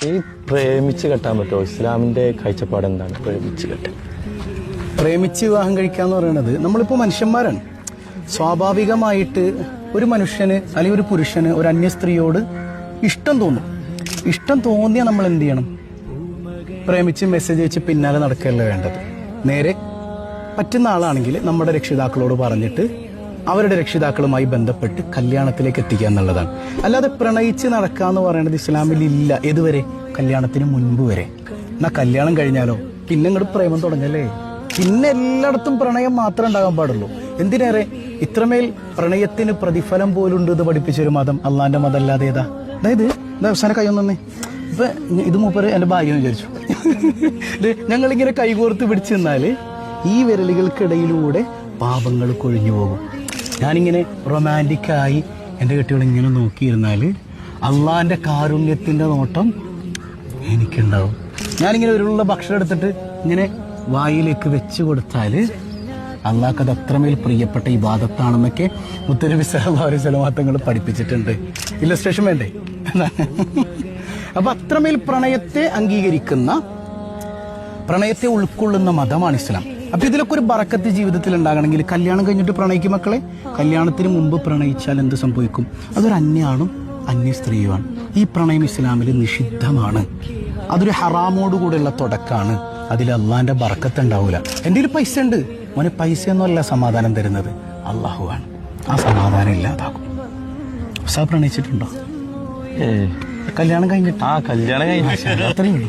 ഈ പ്രേമിച്ച് കെട്ടാൻ പറ്റുമോ? ഇസ്ലാമിന്റെ കാഴ്ചപ്പാട് എന്താണ് പ്രേമിച്ച് കെട്ടാൻ? പ്രേമിച്ച് വിവാഹം കഴിക്കാന്ന് പറയുന്നത്, നമ്മളിപ്പോൾ മനുഷ്യന്മാരാണ്. സ്വാഭാവികമായിട്ട് ഒരു മനുഷ്യന് അല്ലെങ്കിൽ ഒരു പുരുഷന് ഒരു അന്യ സ്ത്രീയോട് ഇഷ്ടം തോന്നും. ഇഷ്ടം തോന്നിയാൽ നമ്മൾ എന്ത് ചെയ്യണം? പ്രേമിച്ച് മെസ്സേജ് അയച്ച് പിന്നാലെ നടക്കുകയല്ല വേണ്ടത്. നേരെ പറ്റുന്ന ആളാണെങ്കിൽ നമ്മുടെ രക്ഷിതാക്കളോട് പറഞ്ഞിട്ട് അവരുടെ രക്ഷിതാക്കളുമായി ബന്ധപ്പെട്ട് കല്യാണത്തിലേക്ക് എത്തിക്കുക എന്നുള്ളതാണ്. അല്ലാതെ പ്രണയിച്ച് നടക്കുക എന്ന് പറയുന്നത് ഇസ്ലാമിൽ ഇല്ല. ഏതുവരെ? കല്യാണത്തിന് മുൻപ് വരെ. എന്നാ കല്യാണം കഴിഞ്ഞാലോ പിന്നെ ഇങ്ങോട്ട് പ്രേമം തുടങ്ങല്ലേ. പിന്നെ എല്ലായിടത്തും പ്രണയം മാത്രമേ ഉണ്ടാകാൻ പാടുള്ളൂ. എന്തിനേറെ ഇത്രമേൽ പ്രണയത്തിന് പ്രതിഫലം പോലുണ്ട് എന്ന് പഠിപ്പിച്ചൊരു മതം അള്ളാന്റെ മതം അല്ലാതെ ഏതാ? അതായത് അവസാനം കൈ ഒന്നേ ഇപ്പൊ ഇത് മൂപ്പര് എന്റെ ഭാഗ്യം വിചാരിച്ചു. ഞങ്ങളിങ്ങനെ കൈകോർത്ത് പിടിച്ചു നിന്നാല് ഈ വിരലുകൾക്കിടയിലൂടെ പാപങ്ങൾ കൊഴിഞ്ഞു പോകും. ഞാനിങ്ങനെ റൊമാൻറ്റിക്കായി എൻ്റെ കെട്ടിയോട് ഇങ്ങനെ നോക്കിയിരുന്നാല് അള്ളാന്റെ കാരുണ്യത്തിന്റെ നോട്ടം എനിക്കുണ്ടാവും. ഞാനിങ്ങനെ ഒരുള്ള ഭക്ഷണം എടുത്തിട്ട് ഇങ്ങനെ വായിലേക്ക് വെച്ചു കൊടുത്താല് അള്ളാഹ്ക്ക് അത് അത്രമേൽ പ്രിയപ്പെട്ട ഇബാദത്താണെന്നൊക്കെ മുത്തനബി സല്ലല്ലാഹു അലൈഹി വസല്ലം തങ്ങൾ പഠിപ്പിച്ചിട്ടുണ്ട്. ഇല്ലസ്ട്രേഷൻ വേണ്ടേ? അപ്പൊ അത്രമേൽ പ്രണയത്തെ അംഗീകരിക്കുന്ന, പ്രണയത്തെ ഉൾക്കൊള്ളുന്ന മതമാണ് ഇസ്ലാം. അപ്പൊ ഇതിലൊക്കെ ഒരു ബറക്കത്ത് ജീവിതത്തിൽ ഉണ്ടാകണമെങ്കിൽ കല്യാണം കഴിഞ്ഞിട്ട് പ്രണയിക്കും മക്കളെ. കല്യാണത്തിന് മുമ്പ് പ്രണയിച്ചാൽ എന്ത് സംഭവിക്കും? അതൊരു അന്യാണും അന്യ സ്ത്രീയുമാണ്. ഈ പ്രണയം ഇസ്ലാമിൽ നിഷിദ്ധമാണ്. അതൊരു ഹറാമോടുകൂടെയുള്ള തുടക്കമാണ്. അതിൽ അള്ളാന്റെ ബറക്കത്ത് ഉണ്ടാവൂല. എൻ്റെ ഒരു പൈസ ഉണ്ട് മോനെ, പൈസയൊന്നുമല്ല സമാധാനം തരുന്നത്, അള്ളാഹുവാണ്. ആ സമാധാനം ഇല്ലാതാകും. പ്രണയിച്ചിട്ടുണ്ടോ? കല്യാണം കഴിഞ്ഞിട്ട്? കല്യാണം കഴിഞ്ഞിട്ട് അത്രയും